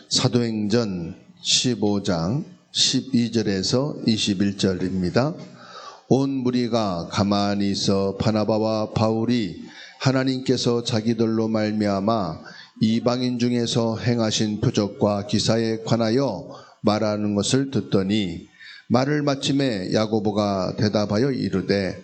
사도행전 15장 12절에서 21절입니다. 온 무리가 가만히 있어 바나바와 바울이 하나님께서 자기들로 말미암아 이방인 중에서 행하신 표적과 기사에 관하여 말하는 것을 듣더니 말을 마침에 야고보가 대답하여 이르되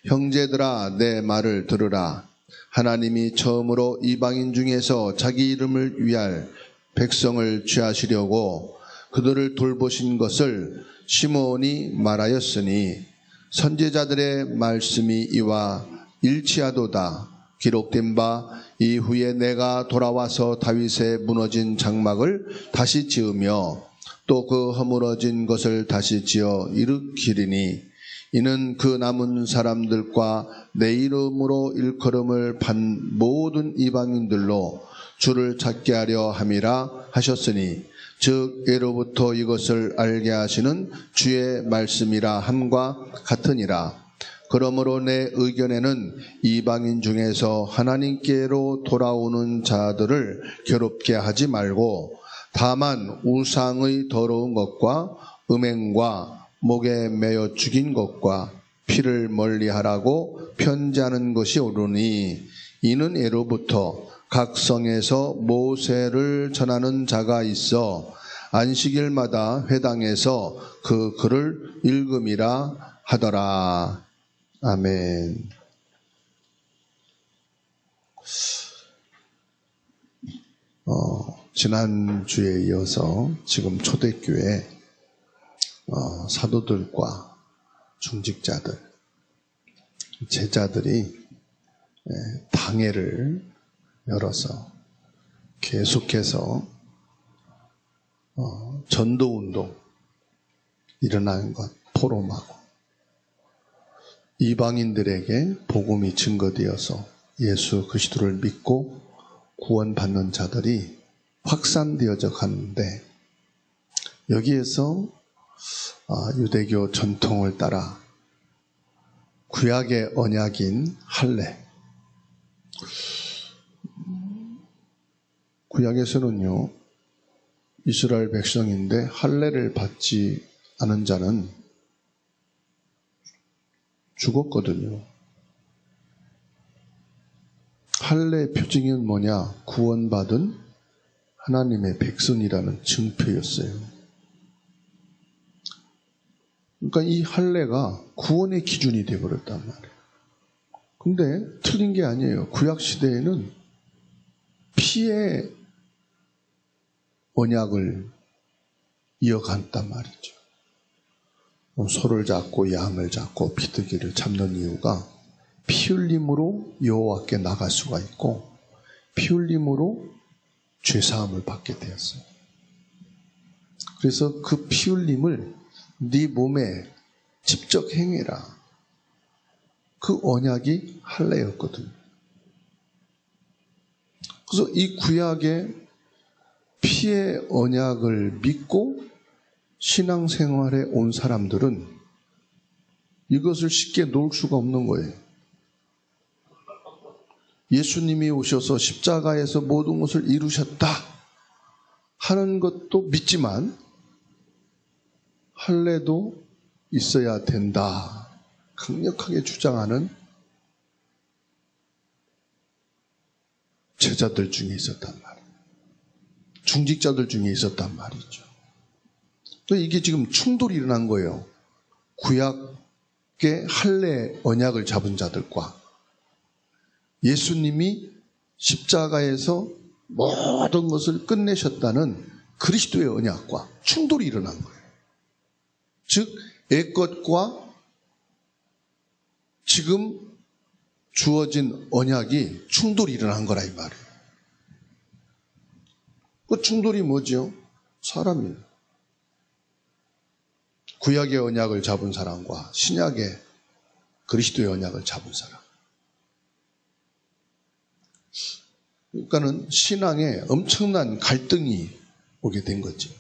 형제들아 내 말을 들으라. 하나님이 처음으로 이방인 중에서 자기 이름을 위할 백성을 취하시려고 그들을 돌보신 것을 시므온이 말하였으니 선지자들의 말씀이 이와 일치하도다. 기록된 바 이후에 내가 돌아와서 다윗의 무너진 장막을 다시 지으며 또 그 허물어진 것을 다시 지어 일으키리니 이는 그 남은 사람들과 내 이름으로 일컬음을 판 모든 이방인들로 주를 찾게 하려 함이라 하셨으니 즉 예로부터 이것을 알게 하시는 주의 말씀이라 함과 같으니라. 그러므로 내 의견에는 이방인 중에서 하나님께로 돌아오는 자들을 괴롭게 하지 말고 다만 우상의 더러운 것과 음행과 목에 매어 죽인 것과 피를 멀리하라고 편지하는 것이 옳으니 이는 예로부터 각 성에서 모세를 전하는 자가 있어 안식일마다 회당에서 그 글을 읽음이라 하더라. 아멘. 지난주에 이어서 지금 초대교회 사도들과 중직자들, 제자들이 당회를 열어서 계속해서 전도운동 일어나는 것 포럼하고 이방인들에게 복음이 증거되어서 예수 그리스도를 믿고 구원받는 자들이 확산되어져 가는데 여기에서 유대교 전통을 따라 구약의 언약인 할례, 구약에서는요 이스라엘 백성인데 할례를 받지 않은 자는 죽었거든요. 할례의 표징은 뭐냐? 구원받은 하나님의 백성이라는 증표였어요. 그러니까 이 할례가 구원의 기준이 되어버렸단 말이에요. 근데 틀린 게 아니에요. 구약 시대에는 피의 언약을 이어갔단 말이죠. 소를 잡고 양을 잡고 비둘기를 잡는 이유가 피 흘림으로 여호와께 나갈 수가 있고 피 흘림으로 죄사함을 받게 되었어요. 그래서 그 피 흘림을 네 몸에 직접 행해라. 그 언약이 할례였거든요. 그래서 이 구약의 피의 언약을 믿고 신앙생활에 온 사람들은 이것을 쉽게 놓을 수가 없는 거예요. 예수님이 오셔서 십자가에서 모든 것을 이루셨다 하는 것도 믿지만 할례도 있어야 된다 강력하게 주장하는 제자들 중에 있었단 말이에요. 중직자들 중에 있었단 말이죠. 이게 지금 충돌이 일어난 거예요. 구약의 할례 언약을 잡은 자들과 예수님이 십자가에서 모든 것을 끝내셨다는 그리스도의 언약과 충돌이 일어난 거예요. 즉, 옛것과 지금 주어진 언약이 충돌이 일어난 거라 이 말이에요. 그 충돌이 뭐죠? 사람이에요. 구약의 언약을 잡은 사람과 신약의 그리스도의 언약을 잡은 사람. 그러니까는 신앙에 엄청난 갈등이 오게 된 거죠.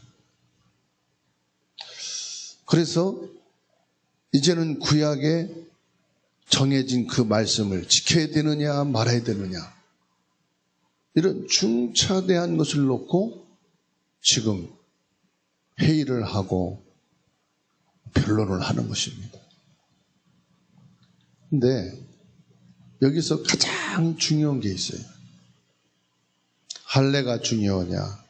그래서 이제는 구약에 정해진 그 말씀을 지켜야 되느냐 말아야 되느냐 이런 중차대한 것을 놓고 지금 회의를 하고 변론을 하는 것입니다. 근데 여기서 가장 중요한 게 있어요. 할례가 중요하냐,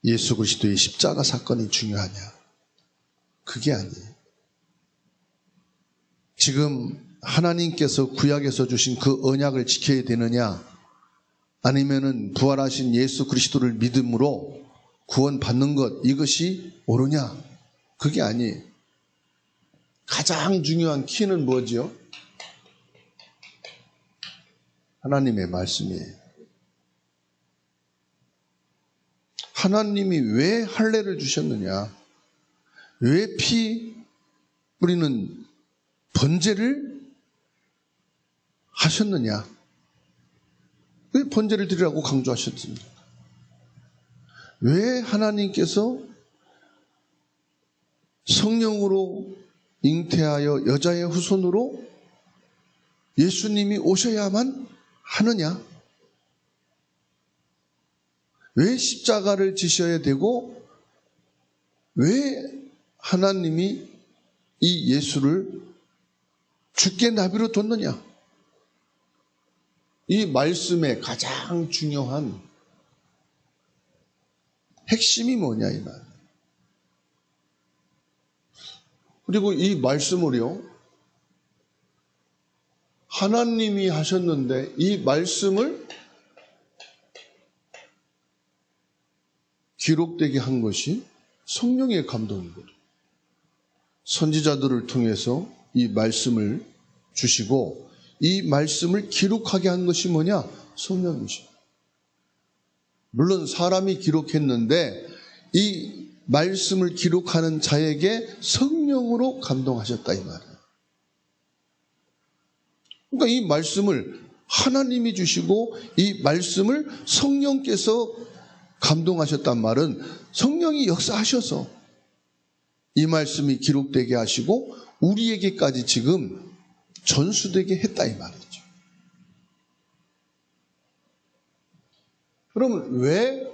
예수 그리스도의 십자가 사건이 중요하냐, 그게 아니에요. 지금 하나님께서 구약에서 주신 그 언약을 지켜야 되느냐, 아니면은 부활하신 예수 그리스도를 믿음으로 구원받는 것, 이것이 옳으냐, 그게 아니에요. 가장 중요한 키는 뭐지요? 하나님의 말씀이에요. 하나님이 왜 할례를 주셨느냐, 왜 피 뿌리는 번제를 하셨느냐, 왜 번제를 드리라고 강조하셨습니까? 왜 하나님께서 성령으로 잉태하여 여자의 후손으로 예수님이 오셔야만 하느냐? 왜 십자가를 지셔야 되고, 왜 하나님이 이 예수를 죽게 나비로 뒀느냐? 이 말씀의 가장 중요한 핵심이 뭐냐, 이 말. 그리고 이 말씀을요, 하나님이 하셨는데 이 말씀을 기록되게 한 것이 성령의 감동이거든요. 선지자들을 통해서 이 말씀을 주시고 이 말씀을 기록하게 한 것이 뭐냐? 성령이죠. 물론 사람이 기록했는데 이 말씀을 기록하는 자에게 성령으로 감동하셨다, 이 말이에요. 그러니까 이 말씀을 하나님이 주시고 이 말씀을 성령께서 감동하셨단 말은 성령이 역사하셔서 이 말씀이 기록되게 하시고 우리에게까지 지금 전수되게 했다, 이 말이죠. 그러면 왜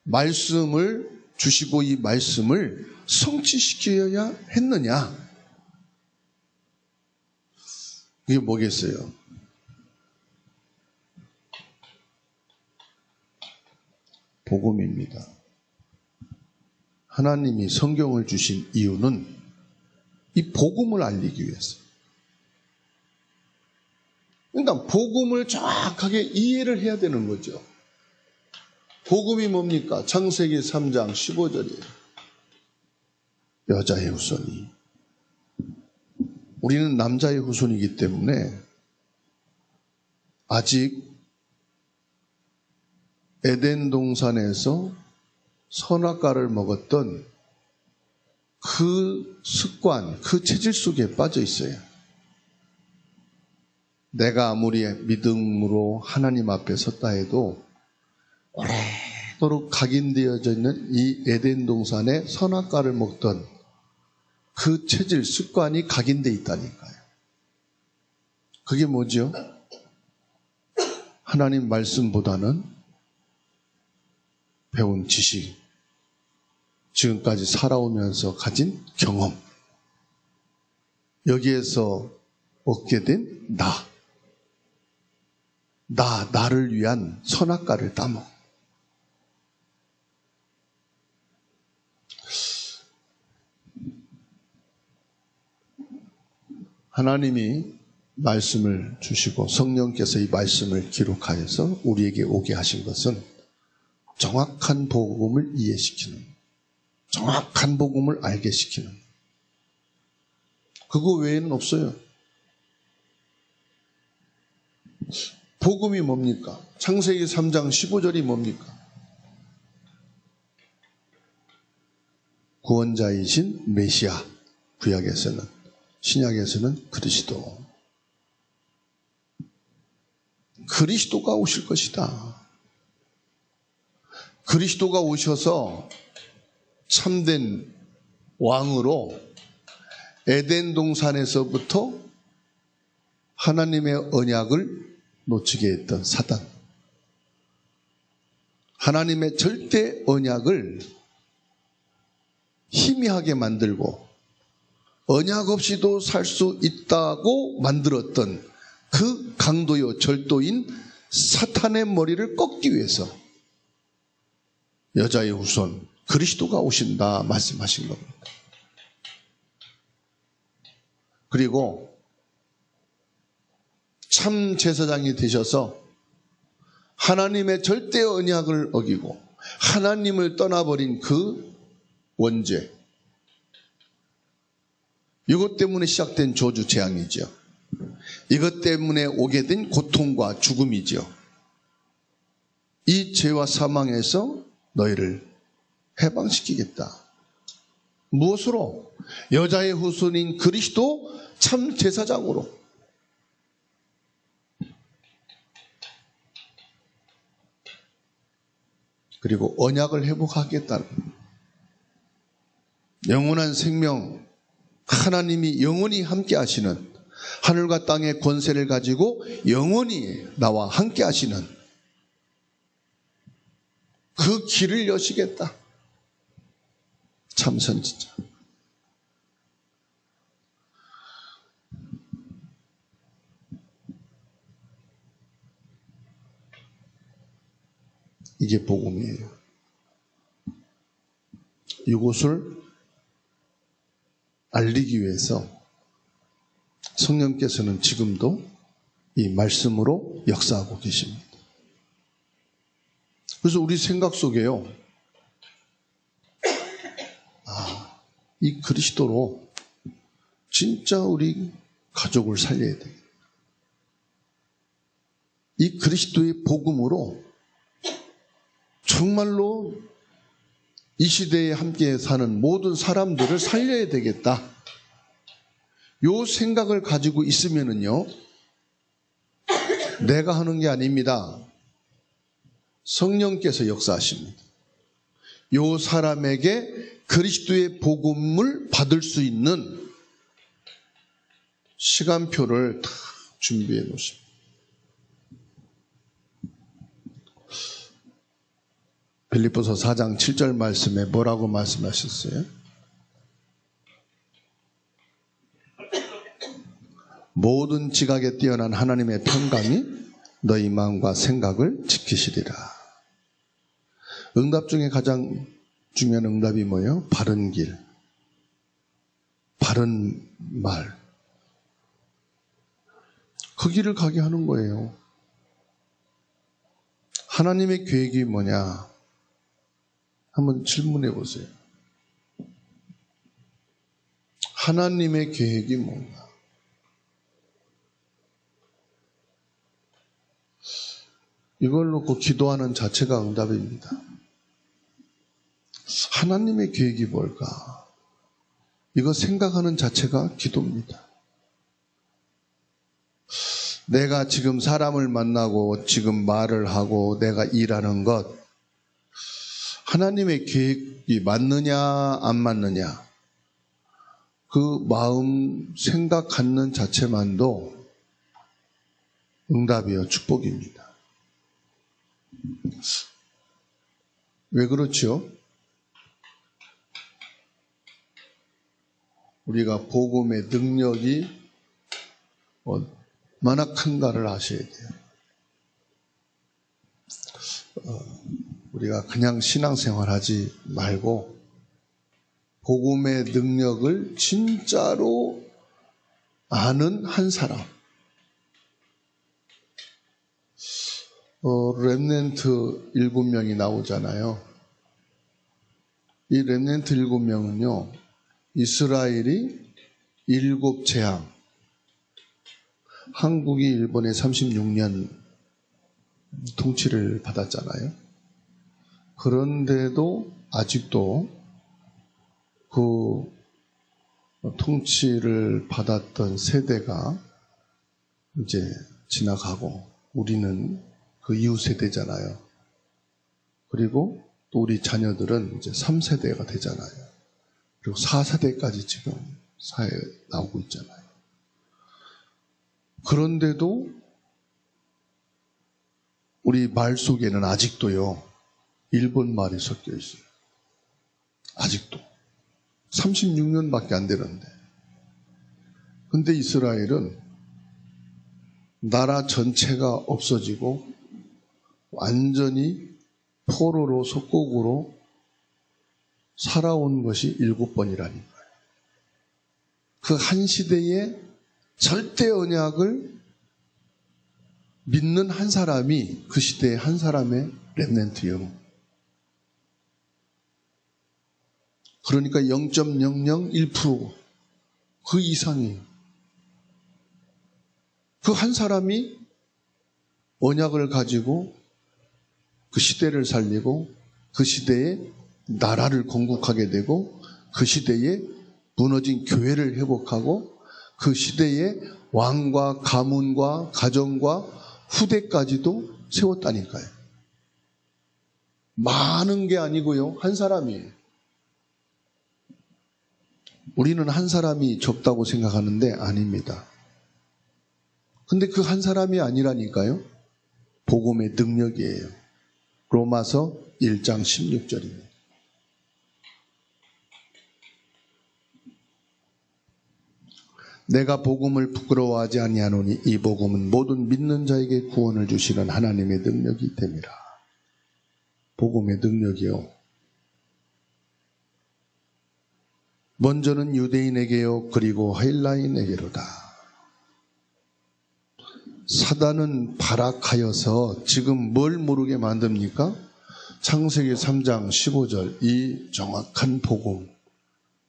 말씀을 주시고 이 말씀을 성취시켜야 했느냐? 이게 뭐겠어요? 복음입니다. 하나님이 성경을 주신 이유는 이 복음을 알리기 위해서. 그러니까 복음을 정확하게 이해를 해야 되는 거죠. 복음이 뭡니까? 창세기 3장 15절이에요. 여자의 후손이. 우리는 남자의 후손이기 때문에 아직 에덴 동산에서 선악과를 먹었던 그 습관, 그 체질 속에 빠져 있어요. 내가 아무리 믿음으로 하나님 앞에 섰다 해도 오래도록 각인되어져 있는 이 에덴 동산에 선악과를 먹던 그 체질, 습관이 각인되어 있다니까요. 그게 뭐죠? 하나님 말씀보다는 배운 지식, 지금까지 살아오면서 가진 경험, 여기에서 얻게 된 나를 위한 선악과를 따먹. 하나님이 말씀을 주시고 성령께서 이 말씀을 기록하여서 우리에게 오게 하신 것은 정확한 복음을 이해시키는, 정확한 복음을 알게 시키는, 그거 외에는 없어요. 복음이 뭡니까? 창세기 3장 15절이 뭡니까? 구원자이신 메시아, 구약에서는, 신약에서는 그리스도가 오실 것이다. 그리스도가 오셔서 참된 왕으로 에덴 동산에서부터 하나님의 언약을 놓치게 했던 사단, 하나님의 절대 언약을 희미하게 만들고 언약 없이도 살 수 있다고 만들었던 그 강도요 절도인 사탄의 머리를 꺾기 위해서 여자의 후손 그리스도가 오신다 말씀하신 겁니다. 그리고 참 제사장이 되셔서 하나님의 절대 언약을 어기고 하나님을 떠나버린 그 원죄, 이것 때문에 시작된 저주 재앙이죠. 이것 때문에 오게 된 고통과 죽음이죠. 이 죄와 사망에서 너희를 해방시키겠다. 무엇으로? 여자의 후손인 그리스도 참 제사장으로. 그리고 언약을 회복하겠다는 영원한 생명, 하나님이 영원히 함께 하시는, 하늘과 땅의 권세를 가지고 영원히 나와 함께 하시는 그 길을 여시겠다. 참 선지자. 이게 복음이에요. 이것을 알리기 위해서 성령께서는 지금도 이 말씀으로 역사하고 계십니다. 그래서 우리 생각 속에요. 이 그리스도로 진짜 우리 가족을 살려야 돼. 이 그리스도의 복음으로 정말로 이 시대에 함께 사는 모든 사람들을 살려야 되겠다. 요 생각을 가지고 있으면은요, 내가 하는 게 아닙니다. 성령께서 역사하십니다. 요 사람에게 그리스도의 복음을 받을 수 있는 시간표를 다 준비해 놓습니다. 빌립보서 4장 7절 말씀에 뭐라고 말씀하셨어요? 모든 지각에 뛰어난 하나님의 평강이 너희 마음과 생각을 지키시리라. 응답 중에 가장 중요한 응답이 뭐예요? 바른 길, 바른 말. 그 길을 가게 하는 거예요. 하나님의 계획이 뭐냐? 한번 질문해 보세요. 하나님의 계획이 뭔가? 이걸 놓고 기도하는 자체가 응답입니다. 하나님의 계획이 뭘까? 이거 생각하는 자체가 기도입니다. 내가 지금 사람을 만나고 지금 말을 하고 내가 일하는 것, 하나님의 계획이 맞느냐 안 맞느냐, 그 마음 생각 갖는 자체만도 응답이요 축복입니다. 왜 그렇죠? 우리가 복음의 능력이 얼마나 큰가를 아셔야 돼요. 우리가 그냥 신앙생활하지 말고 복음의 능력을 진짜로 아는 한 사람. 렘넌트 7명이 나오잖아요. 이 렘넌트 7명은요, 이스라엘이 7재앙, 한국이 일본에 36년 통치를 받았잖아요. 그런데도 아직도 그 통치를 받았던 세대가 이제 지나가고 우리는 그 이후 세대잖아요. 그리고 또 우리 자녀들은 이제 3세대가 되잖아요. 그리고 4세대까지 지금 사회에 나오고 있잖아요. 그런데도 우리 말 속에는 아직도요, 일본 말이 섞여 있어요. 아직도 36년밖에 안 되는데. 근데 이스라엘은 나라 전체가 없어지고 완전히 포로로 속국으로 살아온 것이 7번이라는 거예요. 그 한 시대의 절대 언약을 믿는 한 사람이 그 시대의 한 사람의 렘넌트 영. 그러니까 0.001% 그 이상이 그 한 사람이 언약을 가지고 그 시대를 살리고 그 시대에 나라를 건국하게 되고 그 시대에 무너진 교회를 회복하고 그 시대에 왕과 가문과 가정과 후대까지도 세웠다니까요. 많은 게 아니고요. 한 사람이에요. 우리는 한 사람이 적다고 생각하는데 아닙니다. 근데 그 한 사람이 아니라니까요. 복음의 능력이에요. 로마서 1장 16절입니다. 내가 복음을 부끄러워하지 아니하노니 이 복음은 모든 믿는 자에게 구원을 주시는 하나님의 능력이 됨이라. 복음의 능력이요. 먼저는 유대인에게요 그리고 헬라인에게로다. 사단은 발악하여서 지금 뭘 모르게 만듭니까? 창세기 3장 15절 이 정확한 복음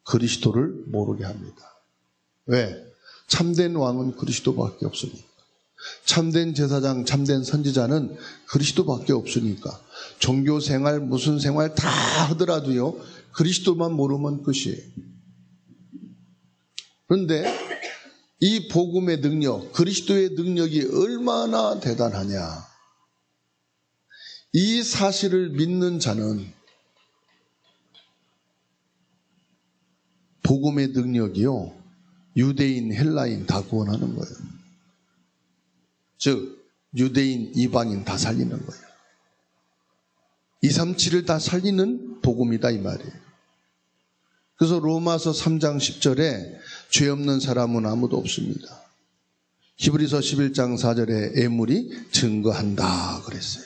그리스도를 모르게 합니다. 왜? 참된 왕은 그리스도밖에 없으니까. 참된 제사장, 참된 선지자는 그리스도밖에 없으니까. 종교 생활, 무슨 생활 다 하더라도요. 그리스도만 모르면 끝이에요. 그런데 이 복음의 능력, 그리스도의 능력이 얼마나 대단하냐. 이 사실을 믿는 자는 복음의 능력이요. 유대인, 헬라인 다 구원하는 거예요. 즉 유대인, 이방인 다 살리는 거예요. 237을 다 살리는 복음이다 이 말이에요. 그래서 로마서 3장 10절에 죄 없는 사람은 아무도 없습니다. 히브리서 11장 4절에 애물이 증거한다 그랬어요.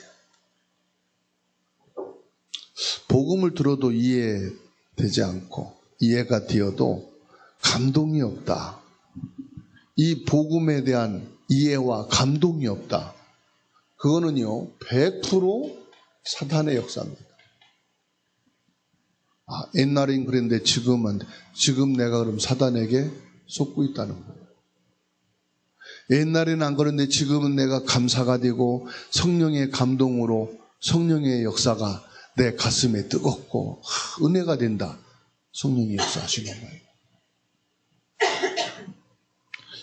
복음을 들어도 이해되지 않고 이해가 되어도 감동이 없다. 이 복음에 대한 이해와 감동이 없다. 그거는요 100% 사탄의 역사입니다. 옛날엔 그랬는데 지금 내가 그럼 사단에게 속고 있다는 거예요. 옛날에는 안 그랬는데 지금은 내가 감사가 되고 성령의 감동으로 성령의 역사가 내 가슴에 뜨겁고 은혜가 된다. 성령이 역사하시는 거예요.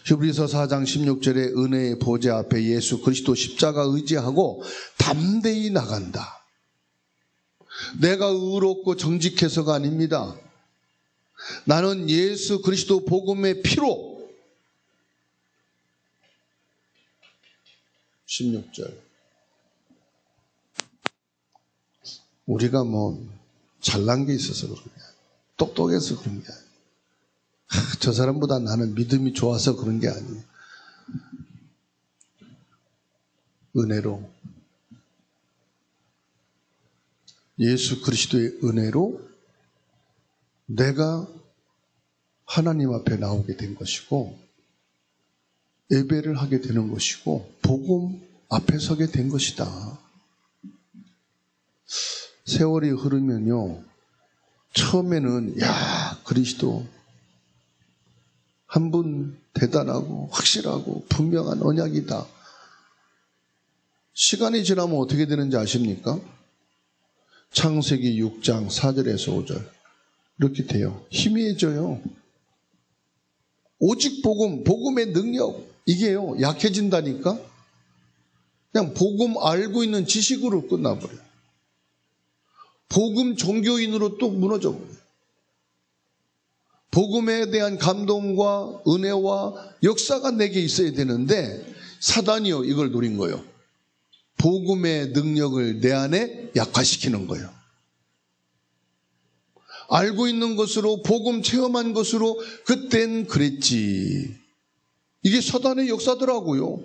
히브리서 4장 16절에 은혜의 보좌 앞에 예수 그리스도 십자가 의지하고 담대히 나간다. 내가 의롭고 정직해서가 아닙니다. 나는 예수 그리스도 복음의 피로 16절 우리가 뭐 잘난 게 있어서 그런 거야. 똑똑해서 그런 게 아니야. 저 사람보다 나는 믿음이 좋아서 그런 게 아니에요. 은혜로 예수 그리스도의 은혜로 내가 하나님 앞에 나오게 된 것이고 예배를 하게 되는 것이고 복음 앞에 서게 된 것이다. 세월이 흐르면요 처음에는 야 그리스도 한 분 대단하고 확실하고 분명한 언약이다. 시간이 지나면 어떻게 되는지 아십니까? 창세기 6장 4절에서 5절 이렇게 돼요. 희미해져요. 오직 복음의 능력 이게요 약해진다니까. 그냥 복음 알고 있는 지식으로 끝나버려요. 복음 종교인으로 또 무너져버려요. 복음에 대한 감동과 은혜와 역사가 내게 있어야 되는데 사단이요 이걸 노린 거예요. 복음의 능력을 내 안에 약화시키는 거예요. 알고 있는 것으로, 복음 체험한 것으로 그땐 그랬지. 이게 사단의 역사더라고요.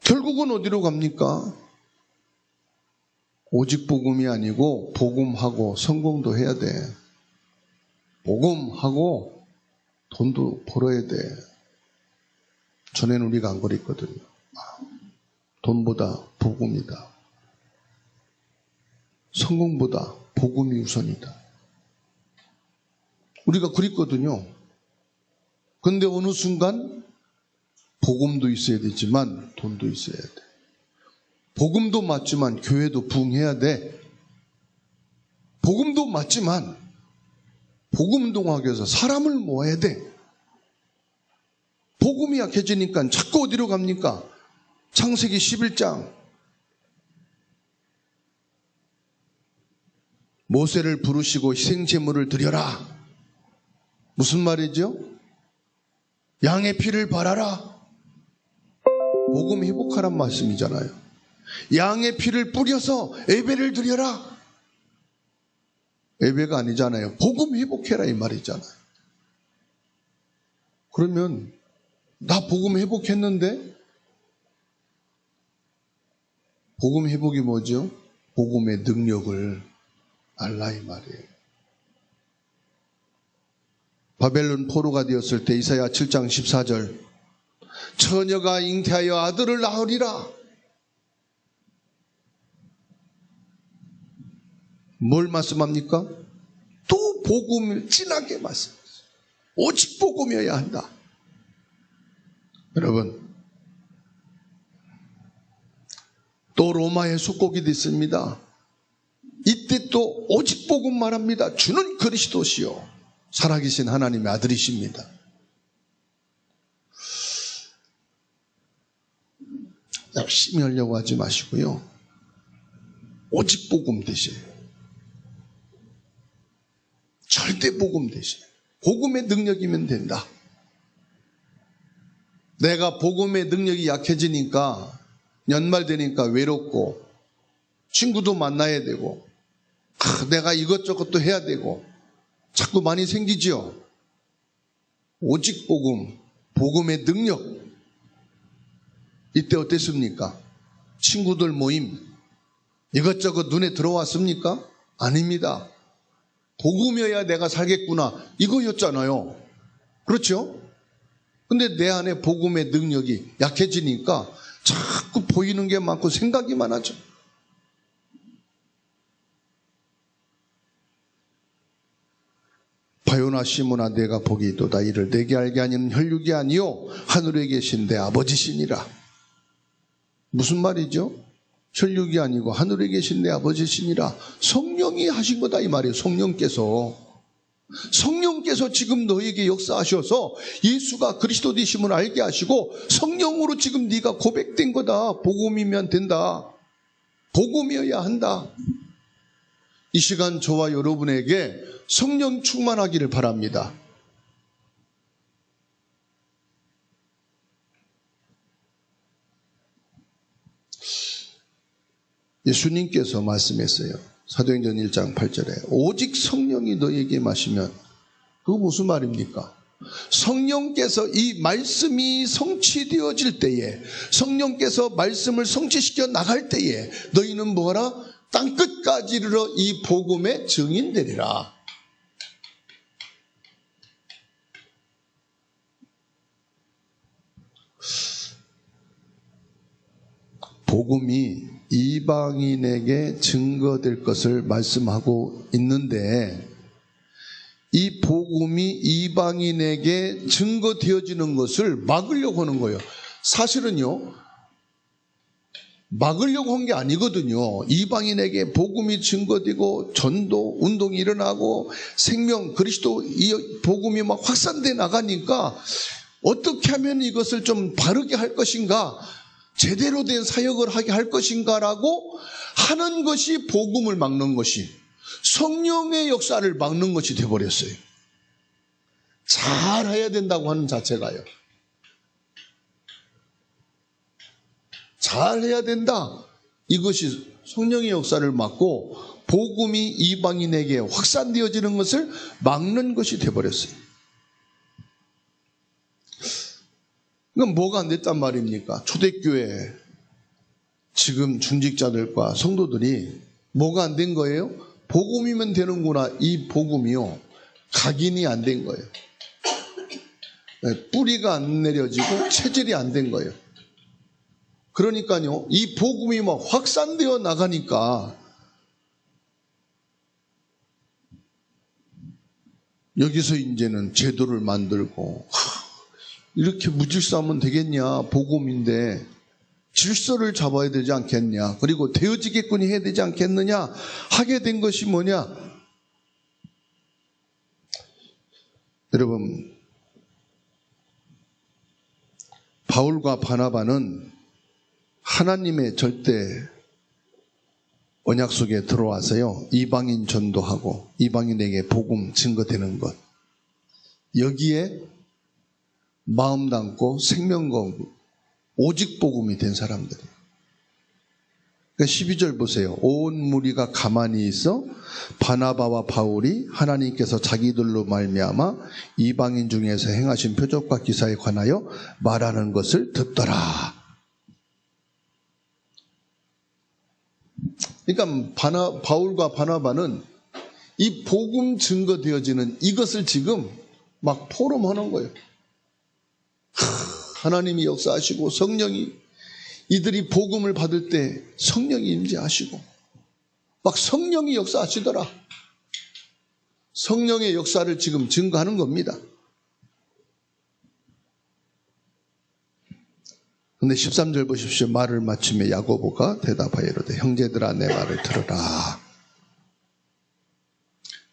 결국은 어디로 갑니까? 오직 복음이 아니고 복음하고 성공도 해야 돼. 복음하고 돈도 벌어야 돼. 전에는 우리가 안 그랬거든요. 돈보다 복음이다. 성공보다 복음이 우선이다. 우리가 그랬거든요. 그런데 어느 순간 복음도 있어야 되지만 돈도 있어야 돼. 복음도 맞지만 교회도 부흥해야 돼. 복음도 맞지만 복음운동하기 위해서 사람을 모아야 돼. 복음이 약해지니까 자꾸 어디로 갑니까? 창세기 11장. 모세를 부르시고 희생제물을 드려라. 무슨 말이죠? 양의 피를 발하라. 복음 회복하란 말씀이잖아요. 양의 피를 뿌려서 예배를 드려라. 예배가 아니잖아요. 복음 회복해라 이 말이잖아요. 그러면 나 복음 회복했는데? 복음 회복이 뭐죠? 복음의 능력을 알라 이 말이에요. 바벨론 포로가 되었을 때 이사야 7장 14절 처녀가 잉태하여 아들을 낳으리라. 뭘 말씀합니까? 또 복음을 진하게 말씀하세요. 오직 복음이어야 한다. 여러분, 또 로마의 속곡이 됐습니다. 이때 또 오직 복음 말합니다. 주는 그리스도시요 살아계신 하나님의 아들이십니다. 열심히 하려고 하지 마시고요. 오직 복음 대신 절대 복음 대신 복음의 능력이면 된다. 내가 복음의 능력이 약해지니까 연말 되니까 외롭고 친구도 만나야 되고 내가 이것저것도 해야 되고 자꾸 많이 생기지요. 오직 복음, 복음의 능력. 이때 어땠습니까? 친구들 모임 이것저것 눈에 들어왔습니까? 아닙니다. 복음이어야 내가 살겠구나 이거였잖아요. 그렇죠? 근데 내 안에 복음의 능력이 약해지니까 자꾸 보이는 게 많고 생각이 많아져. 바요나 시몬아 내가 복이 있도다. 이를 내게 알게 하니는 혈육이 아니요 하늘에 계신 내 아버지시니라. 무슨 말이죠? 혈육이 아니고 하늘에 계신 내 아버지시니라. 성령이 하신 거다 이 말이에요. 성령께서 지금 너에게 역사하셔서 예수가 그리스도 되심을 알게 하시고 성령으로 지금 네가 고백된 거다. 복음이면 된다. 복음이어야 한다. 이 시간 저와 여러분에게 성령 충만하기를 바랍니다. 예수님께서 말씀했어요. 사도행전 1장 8절에 오직 성령이 너에게 마시면 그거 무슨 말입니까? 성령께서 이 말씀이 성취되어질 때에 성령께서 말씀을 성취시켜 나갈 때에 너희는 뭐하라? 땅끝까지 이르러 이 복음의 증인되리라. 복음이 이방인에게 증거될 것을 말씀하고 있는데 이 복음이 이방인에게 증거되어지는 것을 막으려고 하는 거예요. 사실은요, 막으려고 한 게 아니거든요. 이방인에게 복음이 증거되고 전도 운동이 일어나고 생명 그리스도 이 복음이 막 확산돼 나가니까 어떻게 하면 이것을 좀 바르게 할 것인가, 제대로 된 사역을 하게 할 것인가라고 하는 것이 복음을 막는 것이, 성령의 역사를 막는 것이 되어버렸어요. 잘 해야 된다고 하는 자체가요. 잘해야 된다. 이것이 성령의 역사를 막고 복음이 이방인에게 확산되어지는 것을 막는 것이 되어버렸어요. 그럼 뭐가 안 됐단 말입니까? 초대교회 지금 중직자들과 성도들이 뭐가 안 된 거예요? 복음이면 되는구나. 이 복음이요, 각인이 안 된 거예요. 뿌리가 안 내려지고 체질이 안 된 거예요. 그러니까요, 이 복음이 막 확산되어 나가니까 여기서 이제는 제도를 만들고, 이렇게 무질서하면 되겠냐, 복음인데 질서를 잡아야 되지 않겠냐, 그리고 되어지겠군이 해야 되지 않겠느냐 하게 된 것이 뭐냐. 여러분, 바울과 바나바는 하나님의 절대 언약 속에 들어와서요, 이방인 전도하고 이방인에게 복음 증거되는 것, 여기에 마음 담고 생명 걸고 오직 복음이 된 사람들이에요. 그러니까 12절 보세요. 온 무리가 가만히 있어 바나바와 바울이 하나님께서 자기들로 말미암아 이방인 중에서 행하신 표적과 기사에 관하여 말하는 것을 듣더라. 그러니까 바울과 바나바는 이 복음 증거되어지는 이것을 지금 막 포럼하는 거예요. 하나님이 역사하시고 성령이, 이들이 복음을 받을 때 성령이 임재하시고 막 성령이 역사하시더라. 성령의 역사를 지금 증거하는 겁니다. 근데 13절 보십시오. 말을 마치며 야고보가 대답하여 이르되 형제들아 내 말을 들으라.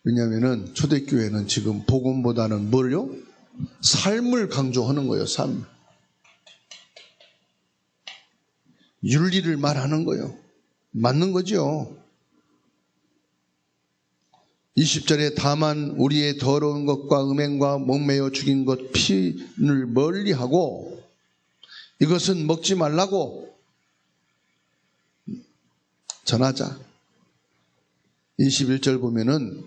왜냐하면 초대교회는 지금 복음보다는 뭘요? 삶을 강조하는 거예요. 삶. 윤리를 말하는 거예요. 맞는 거죠. 20절에 다만 우리의 더러운 것과 음행과 목매어 죽인 것 피를 멀리하고 이것은 먹지 말라고 전하자. 21절 보면은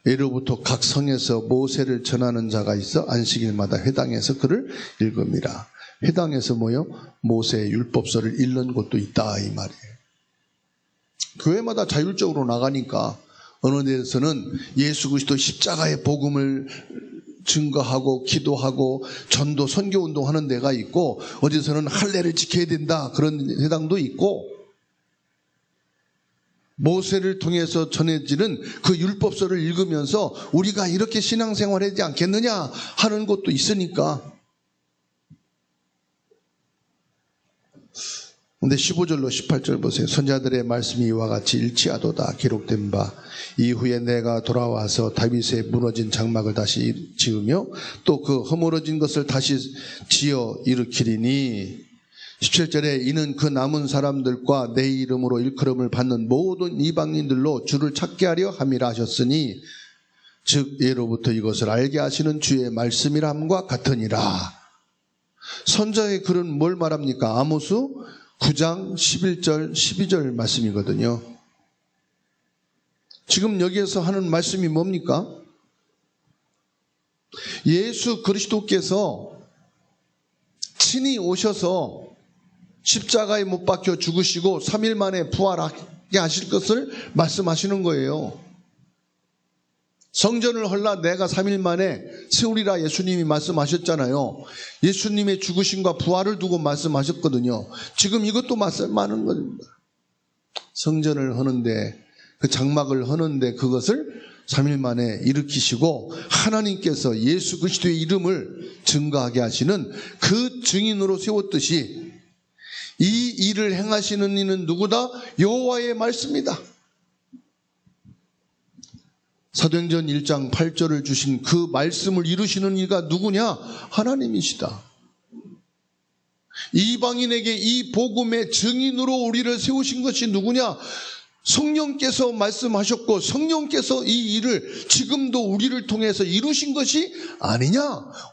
예로부터 각 성에서 모세를 전하는 자가 있어 안식일마다 회당에서 그를 읽음이라. 회당에서 뭐요? 모세의 율법서를 읽는 곳도 있다 이 말이에요. 교회마다 자율적으로 나가니까 어느 데서는 예수 그리스도 십자가의 복음을 증거하고 기도하고 전도 선교운동 하는 데가 있고, 어디서는 할례를 지켜야 된다 그런 회당도 있고, 모세를 통해서 전해지는 그 율법서를 읽으면서 우리가 이렇게 신앙생활해야 되지 않겠느냐 하는 곳도 있으니까. 근데 15절로 18절 보세요. 선자들의 말씀이 이와 같이 일치하도다 기록된 바 이후에 내가 돌아와서 다윗의 무너진 장막을 다시 지으며 또 그 허물어진 것을 다시 지어 일으키리니 17절에 이는 그 남은 사람들과 내 이름으로 일컬음을 받는 모든 이방인들로 주를 찾게 하려 함이라 하셨으니 즉 예로부터 이것을 알게 하시는 주의 말씀이람과 같으니라. 선자의 글은 뭘 말합니까? 아모스 9장 11절 12절 말씀이거든요. 지금 여기에서 하는 말씀이 뭡니까? 예수 그리스도께서 친히 오셔서 십자가에 못 박혀 죽으시고 3일 만에 부활하게 하실 것을 말씀하시는 거예요. 성전을 헐라 내가 3일 만에 세우리라 예수님이 말씀하셨잖아요. 예수님의 죽으심과 부활을 두고 말씀하셨거든요. 지금 이것도 말씀하는 겁니다. 성전을 허는데, 그 장막을 허는데 그것을 3일 만에 일으키시고 하나님께서 예수 그리스도의 이름을 증거하게 하시는 그 증인으로 세웠듯이 이 일을 행하시는 이는 누구다? 여호와의 말씀이다. 사도행전 1장 8절을 주신 그 말씀을 이루시는 이가 누구냐? 하나님이시다. 이방인에게 이 복음의 증인으로 우리를 세우신 것이 누구냐? 성령께서 말씀하셨고 성령께서 이 일을 지금도 우리를 통해서 이루신 것이 아니냐?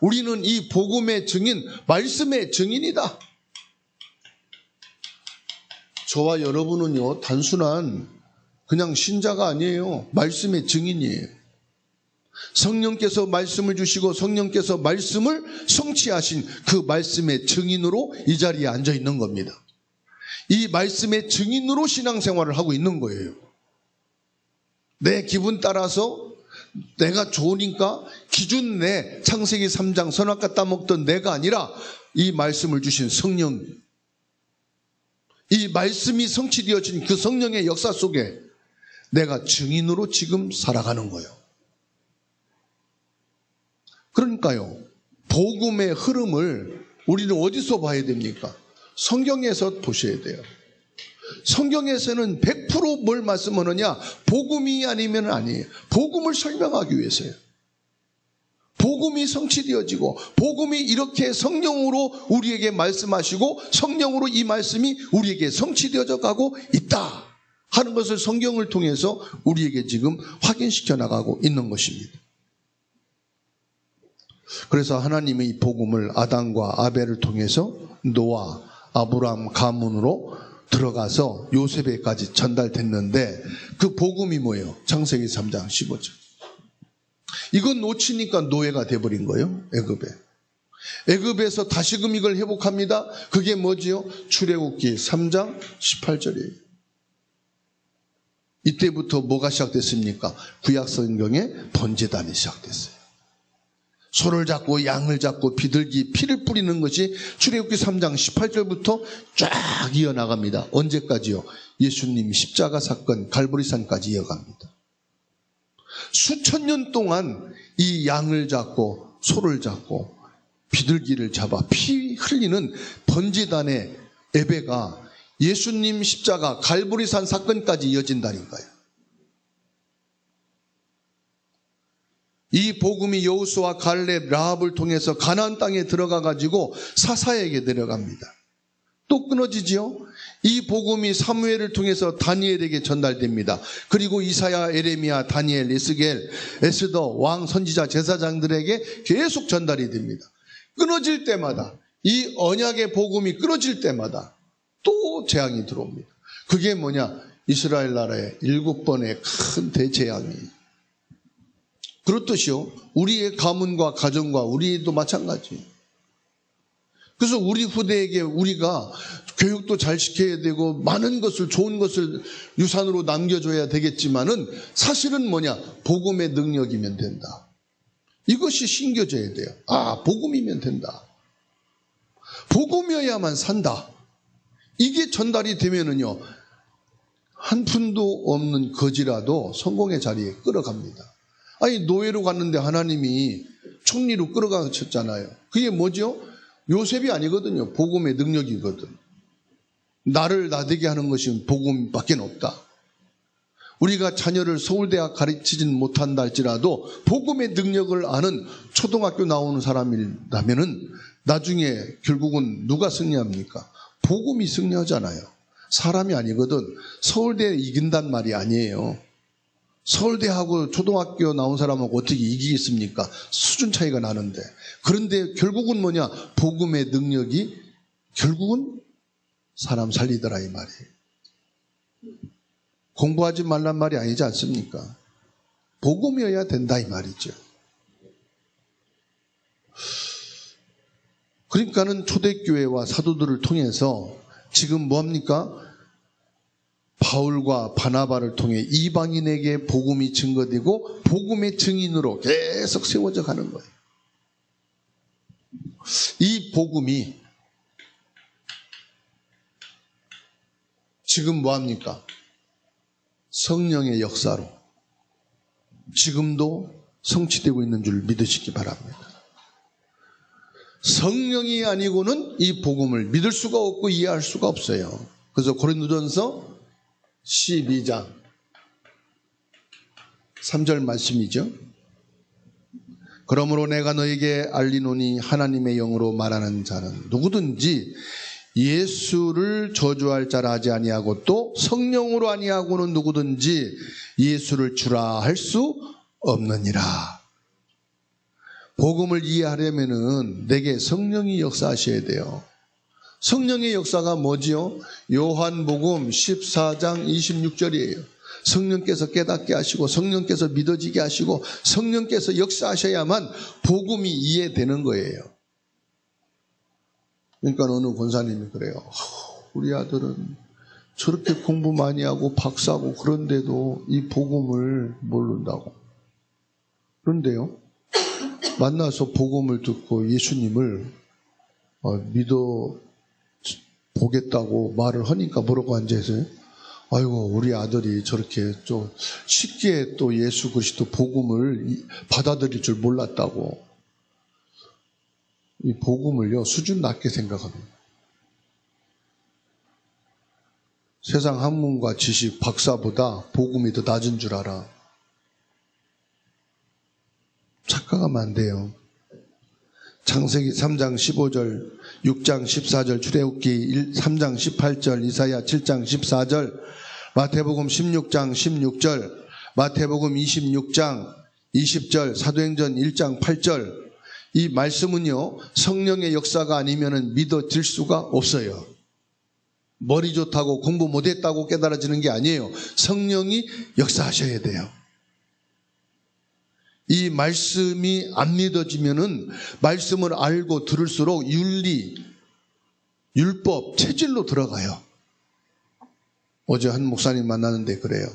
우리는 이 복음의 증인, 말씀의 증인이다. 저와 여러분은요, 단순한 그냥 신자가 아니에요. 말씀의 증인이에요. 성령께서 말씀을 주시고 성령께서 말씀을 성취하신 그 말씀의 증인으로 이 자리에 앉아 있는 겁니다. 이 말씀의 증인으로 신앙생활을 하고 있는 거예요. 내 기분 따라서 내가 좋으니까 기준 내 창세기 3장 선악과 따먹던 내가 아니라 이 말씀을 주신 성령, 이 말씀이 성취되어진 그 성령의 역사 속에 내가 증인으로 지금 살아가는 거예요. 그러니까요, 복음의 흐름을 우리는 어디서 봐야 됩니까? 성경에서 보셔야 돼요. 성경에서는 100% 뭘 말씀하느냐? 복음이 아니면 아니에요. 복음을 설명하기 위해서요. 복음이 성취되어지고 복음이 이렇게 성령으로 우리에게 말씀하시고 성령으로 이 말씀이 우리에게 성취되어져 가고 있다 하는 것을 성경을 통해서 우리에게 지금 확인시켜 나가고 있는 것입니다. 그래서 하나님의 이 복음을 아담과 아벨을 통해서 노아, 아브라함 가문으로 들어가서 요셉에까지 전달됐는데 그 복음이 뭐예요? 창세기 3장 15절. 이건 놓치니까 노예가 돼버린 거예요. 애굽에서 다시금 이걸 회복합니다. 그게 뭐지요? 출애굽기 3장 18절이에요. 이때부터 뭐가 시작됐습니까? 구약 성경에 번제단이 시작됐어요. 소를 잡고 양을 잡고 비둘기 피를 뿌리는 것이 출애굽기 3장 18절부터 쫙 이어나갑니다. 언제까지요? 예수님 십자가 사건 갈보리산까지 이어갑니다. 수천 년 동안 이 양을 잡고 소를 잡고 비둘기를 잡아 피 흘리는 번제단의 예배가 예수님 십자가 갈보리산 사건까지 이어진다니까요. 이 복음이 여호수아, 갈렙, 라합을 통해서 가나안 땅에 들어가 가지고 사사에게 내려갑니다. 또 끊어지지요. 이 복음이 사무엘을 통해서 다니엘에게 전달됩니다. 그리고 이사야, 에레미야, 다니엘, 에스겔, 에스더, 왕, 선지자, 제사장들에게 계속 전달이 됩니다. 끊어질 때마다 이 언약의 복음이 끊어질 때마다 또 재앙이 들어옵니다. 그게 뭐냐? 이스라엘 나라의 7번의 큰 대재앙이. 그렇듯이요, 우리의 가문과 가정과 우리도 마찬가지. 그래서 우리 후대에게 우리가 교육도 잘 시켜야 되고 많은 것을, 좋은 것을 유산으로 남겨줘야 되겠지만은 사실은 뭐냐? 복음의 능력이면 된다. 이것이 신겨져야 돼요. 아, 복음이면 된다. 복음이어야만 산다. 이게 전달이 되면은요, 한 푼도 없는 거지라도 성공의 자리에 끌어갑니다. 아니, 노예로 갔는데 하나님이 총리로 끌어가셨잖아요. 그게 뭐죠? 요셉이 아니거든요. 복음의 능력이거든. 나를 나되게 하는 것이 복음밖에 없다. 우리가 자녀를 서울대학 가르치진 못한다 할지라도 복음의 능력을 아는 초등학교 나오는 사람이라면은 나중에 결국은 누가 승리합니까? 복음이 승리하잖아요. 사람이 아니거든. 서울대 이긴단 말이 아니에요. 서울대하고 초등학교 나온 사람하고 어떻게 이기겠습니까? 수준 차이가 나는데. 그런데 결국은 뭐냐? 복음의 능력이 결국은 사람 살리더라 이 말이에요. 공부하지 말란 말이 아니지 않습니까? 복음이어야 된다 이 말이죠. 그러니까는 초대교회와 사도들을 통해서 지금 뭐합니까? 바울과 바나바를 통해 이방인에게 복음이 증거되고 복음의 증인으로 계속 세워져 가는 거예요. 이 복음이 지금 뭐합니까? 성령의 역사로 지금도 성취되고 있는 줄 믿으시기 바랍니다. 성령이 아니고는 이 복음을 믿을 수가 없고 이해할 수가 없어요. 그래서 고린도전서 12장 3절 말씀이죠. 그러므로 내가 너에게 알리노니 하나님의 영으로 말하는 자는 누구든지 예수를 저주할 자라 하지 아니하고 또 성령으로 아니하고는 누구든지 예수를 주라 할 수 없느니라. 복음을 이해하려면은 내게 성령이 역사하셔야 돼요. 성령의 역사가 뭐지요? 요한복음 14장 26절이에요. 성령께서 깨닫게 하시고 성령께서 믿어지게 하시고 성령께서 역사하셔야만 복음이 이해되는 거예요. 그러니까 어느 권사님이 그래요. 우리 아들은 저렇게 공부 많이 하고 박사고 그런데도 이 복음을 모른다고. 그런데요, 만나서 복음을 듣고 예수님을 믿어 보겠다고 말을 하니까 뭐라고 앉아있어요? 아이고, 우리 아들이 저렇게 좀 쉽게 또 예수 그리스도 복음을 받아들일 줄 몰랐다고. 이 복음을요, 수준 낮게 생각합니다. 세상 학문과 지식, 박사보다 복음이 더 낮은 줄 알아. 착각하면 안 돼요. 창세기 3장 15절, 6장 14절, 출애굽기 3장 18절, 이사야 7장 14절, 마태복음 16장 16절, 마태복음 26장 20절, 사도행전 1장 8절. 이 말씀은요, 성령의 역사가 아니면 믿어질 수가 없어요. 머리 좋다고 공부 못했다고 깨달아지는 게 아니에요. 성령이 역사하셔야 돼요. 이 말씀이 안 믿어지면은 말씀을 알고 들을수록 윤리, 율법, 체질로 들어가요. 어제 한 목사님 만나는데 그래요.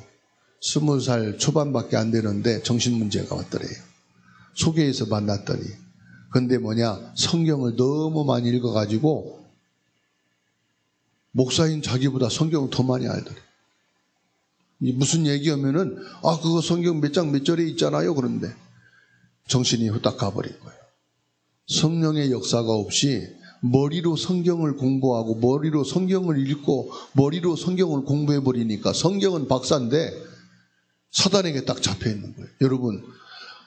20살 초반밖에 안 되는데 정신문제가 왔더래요. 소개해서 만났더니. 근데 뭐냐, 성경을 너무 많이 읽어가지고 목사인 자기보다 성경을 더 많이 알더래요. 무슨 얘기하면은 그거 성경 몇 장 몇 절에 있잖아요. 그런데 정신이 후딱 가버린 거예요. 성령의 역사가 없이 머리로 성경을 공부하고 머리로 성경을 읽고 머리로 성경을 공부해버리니까 성경은 박사인데 사단에게 딱 잡혀있는 거예요. 여러분,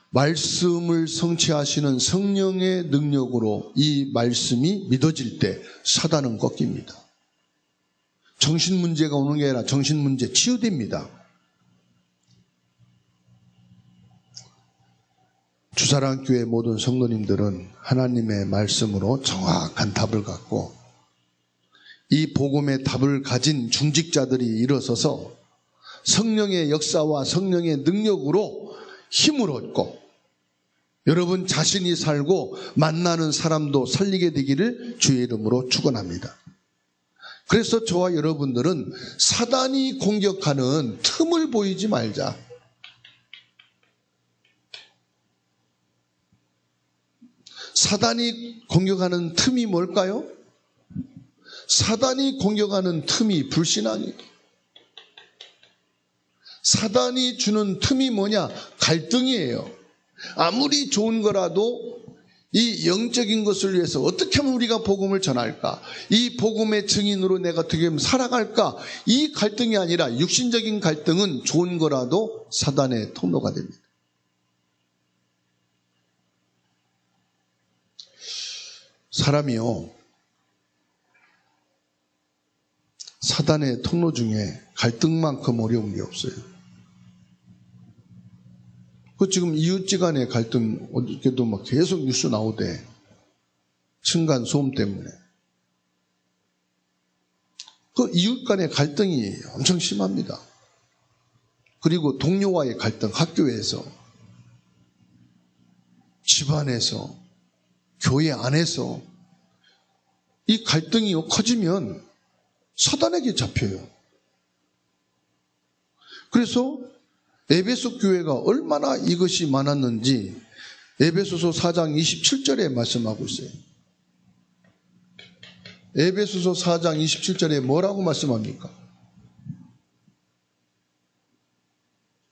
말씀을 성취하시는 성령의 능력으로 이 말씀이 믿어질 때 사단은 꺾입니다. 정신문제가 오는 게 아니라 정신문제 치유됩니다. 주사랑교회 모든 성도님들은 하나님의 말씀으로 정확한 답을 갖고 이 복음의 답을 가진 중직자들이 일어서서 성령의 역사와 성령의 능력으로 힘을 얻고 여러분 자신이 살고 만나는 사람도 살리게 되기를 주의 이름으로 축원합니다. 그래서 저와 여러분들은 사단이 공격하는 틈을 보이지 말자. 사단이 공격하는 틈이 뭘까요? 사단이 공격하는 틈이 불신앙이에요. 사단이 주는 틈이 뭐냐? 갈등이에요. 아무리 좋은 거라도 이 영적인 것을 위해서 어떻게 하면 우리가 복음을 전할까? 이 복음의 증인으로 내가 어떻게 하면 살아갈까? 이 갈등이 아니라 육신적인 갈등은 좋은 거라도 사단의 통로가 됩니다. 사람이요, 사단의 통로 중에 갈등만큼 어려운 게 없어요. 지금 이웃지간의 갈등, 어저께도 막 계속 뉴스 나오대. 층간 소음 때문에. 이웃 간의 갈등이 엄청 심합니다. 그리고 동료와의 갈등, 학교에서, 집안에서, 교회 안에서 이 갈등이 커지면 사단에게 잡혀요. 그래서 에베소 교회가 얼마나 이것이 많았는지 에베소서 4장 27절에 말씀하고 있어요. 에베소서 4장 27절에 뭐라고 말씀합니까?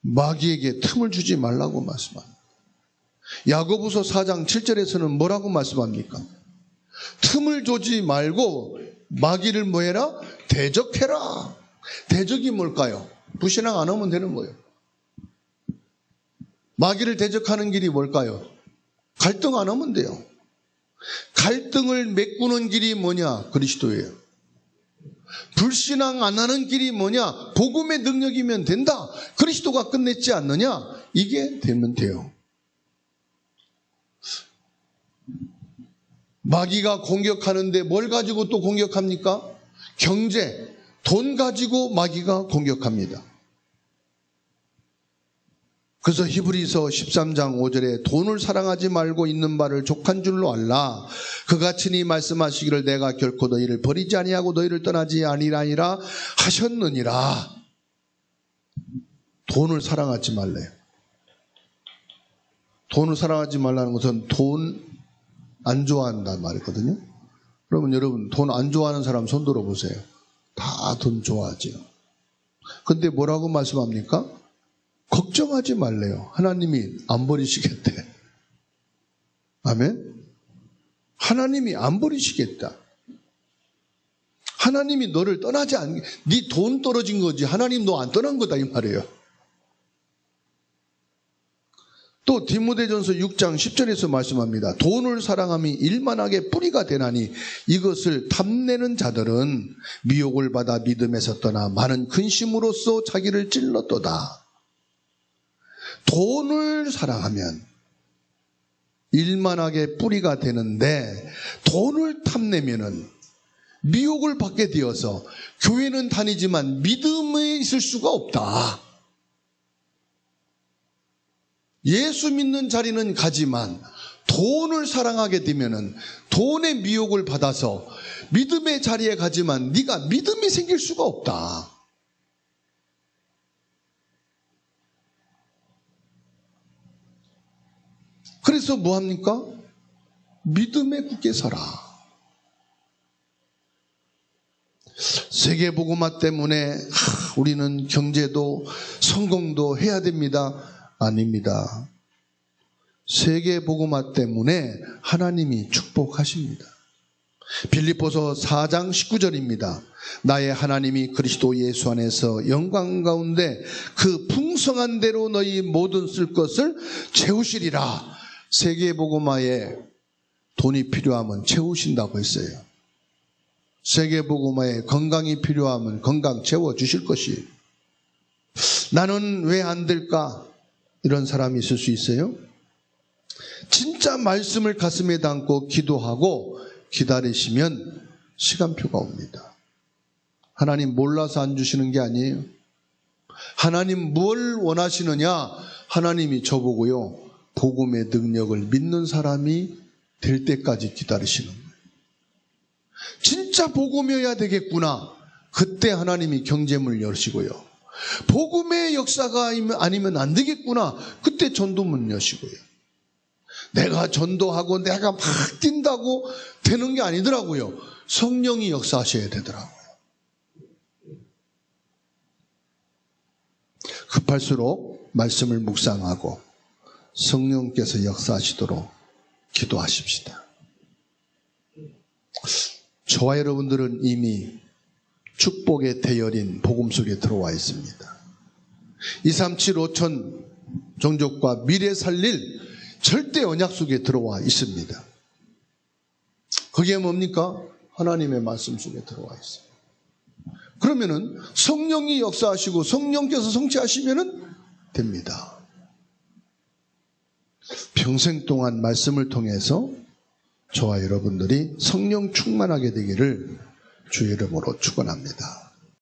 마귀에게 틈을 주지 말라고 말씀합니다. 야고보서 4장 7절에서는 뭐라고 말씀합니까? 틈을 주지 말고 마귀를 뭐해라? 대적해라. 대적이 뭘까요? 불신앙 안 하면 되는 거예요. 마귀를 대적하는 길이 뭘까요? 갈등 안 하면 돼요. 갈등을 메꾸는 길이 뭐냐? 그리스도예요. 불신앙 안 하는 길이 뭐냐? 복음의 능력이면 된다. 그리스도가 끝냈지 않느냐? 이게 되면 돼요. 마귀가 공격하는데 뭘 가지고 또 공격합니까? 경제, 돈 가지고 마귀가 공격합니다. 그래서 히브리서 13장 5절에 돈을 사랑하지 말고 있는 바를 족한 줄로 알라. 그가 친히 말씀하시기를 내가 결코 너희를 버리지 아니하고 너희를 떠나지 아니라니라 하셨느니라. 돈을 사랑하지 말래요. 돈을 사랑하지 말라는 것은 돈 안 좋아한다는 말이거든요. 그러면 여러분 돈 안 좋아하는 사람 손 들어보세요. 다 돈 좋아하죠. 근데 뭐라고 말씀합니까? 걱정하지 말래요. 하나님이 안 버리시겠대. 아멘? 하나님이 안 버리시겠다. 하나님이 너를 떠나지 않게, 네 돈 떨어진 거지 하나님 너 안 떠난 거다 이 말이에요. 또 디모데전서 6장 10절에서 말씀합니다. 돈을 사랑함이 일만하게 뿌리가 되나니 이것을 탐내는 자들은 미혹을 받아 믿음에서 떠나 많은 근심으로써 자기를 찔렀도다. 돈을 사랑하면 일만하게 뿌리가 되는데 돈을 탐내면은 미혹을 받게 되어서 교회는 다니지만 믿음에 있을 수가 없다. 예수 믿는 자리는 가지만 돈을 사랑하게 되면은 돈의 미혹을 받아서 믿음의 자리에 가지만 네가 믿음이 생길 수가 없다. 그래서 뭐합니까? 믿음에 굳게 서라. 세계복음화 때문에 우리는 경제도 성공도 해야 됩니다. 아닙니다. 세계복음화 때문에 하나님이 축복하십니다. 빌립보서 4장 19절입니다. 나의 하나님이 그리스도 예수 안에서 영광 가운데 그 풍성한 대로 너희 모든 쓸 것을 채우시리라. 세계복음화에 돈이 필요하면 채우신다고 했어요. 세계복음화에 건강이 필요하면 건강 채워주실 것이에요. 나는 왜 안 될까? 이런 사람이 있을 수 있어요. 진짜 말씀을 가슴에 담고 기도하고 기다리시면 시간표가 옵니다. 하나님 몰라서 안 주시는 게 아니에요. 하나님 뭘 원하시느냐? 하나님이 저보고요, 복음의 능력을 믿는 사람이 될 때까지 기다리시는 거예요. 진짜 복음이어야 되겠구나. 그때 하나님이 경제문을 여시고요. 복음의 역사가 아니면 안 되겠구나. 그때 전도문 여시고요. 내가 전도하고 내가 막 뛴다고 되는 게 아니더라고요. 성령이 역사하셔야 되더라고요. 급할수록 말씀을 묵상하고 성령께서 역사하시도록 기도하십시다. 저와 여러분들은 이미 축복의 대열인 복음 속에 들어와 있습니다. 237 5천 종족과 미래 살릴 절대 언약 속에 들어와 있습니다. 그게 뭡니까? 하나님의 말씀 속에 들어와 있어요. 그러면은 성령이 역사하시고 성령께서 성취하시면은 됩니다. 평생 동안 말씀을 통해서 저와 여러분들이 성령 충만하게 되기를 주의 이름으로 축원합니다.